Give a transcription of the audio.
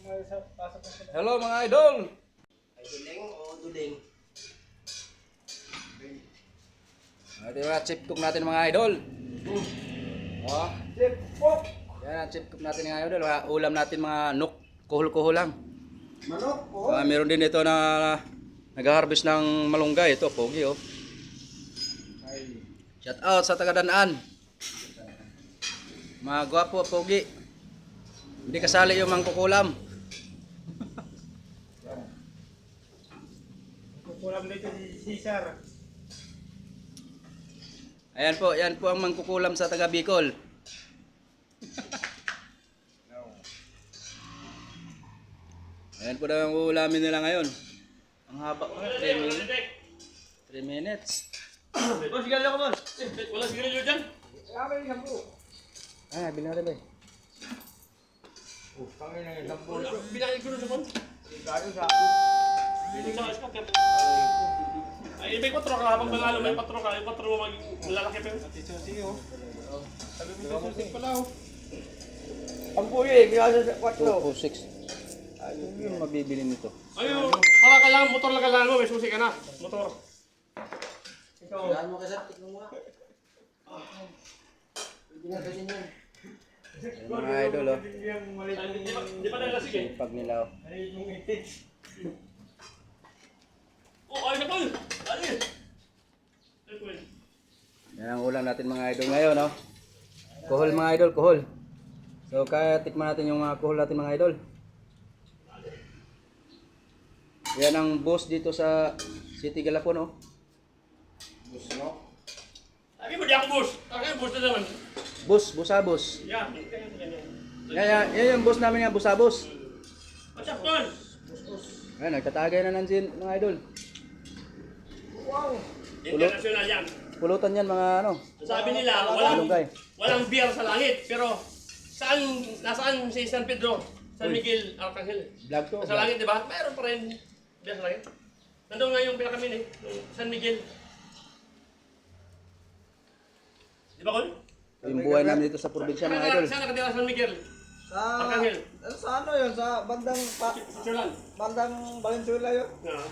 Hello mga idol! Ay duling o duling? Ito yung chip cook natin mga idol. Oh, Chip cook! yan ang chip cook natin mga idol. Ulam natin mga nuk, kuhol-kuhol lang. Manok po? Meron din ito na nag-harvest ng malunggay. Ito, pogi oh. Shout out sa taga-Danaan. Mga gwapo, pogi. Hindi kasali yung mangkukulam. Kukulam dito si Cesar. Ayan po, yan po ang mangkukulam sa taga Bicol. Ayan po na ang ulamin nila ngayon. Ang haba ko, 3 minutes. 3 minutes. Boss, sigarilyo ka, boss. Wala sigarilyo dyan. Kami yung sampu. Ah, bilhin natin ba? Kami na yung sampu. Binahin ko na sa phone. Sigado sa... Binig sa scatter. Ay, may 4 ka. Habang bangalo, may 4 ka. Yung 4 mo maglalaki pa yun. Sige oh. Sabi mo sa susik pala oh. Sampu yun eh, kaya sa 4. 206. Ayun yung mabibili nito. Ayun, para kailangan, motor lang kailangan mo. May susi ka na. Motor. Ikaw. Saan mo kasi, tikman mo nga. Hindi na kasi yan. Ayan, mga idol oh. Di pa nila sige. Pag nila oh. Oh, ayun na po. Ayun. Yan ang ulam natin mga idol ngayon oh. Kuhol mga idol, kuhol. So kaya tikman natin yung mga kuhol natin mga idol. Yan ang boss dito sa City Galapon oh. Bus mo? Lagi mo di ako boss. Lagi boss na naman. Boss, busabos. Yan. Yan yung boss namin nga, busabos. What's up, Ton? Ayan, nagtatagay na nandiyan mga idol. Wow! International yan. Pulutan yan mga ano. Sabi nila, Malunggay. walang beer sa langit. Pero, nasaan si San Pedro? San Miguel, Arcangel? Vlog to. Sa langit, di ba? Mayroon pa rin beer sa langit. Nandun nga yung pinakamin eh, yung San Miguel. Di ba, Col? Yung buhay namin dito sa probinsya mga idol. Saan nakatira San Miguel? Sa... Arcangel. Sa ano yun? Sa bandang... Switzerland. Bandang Valenzuela yun? Yeah.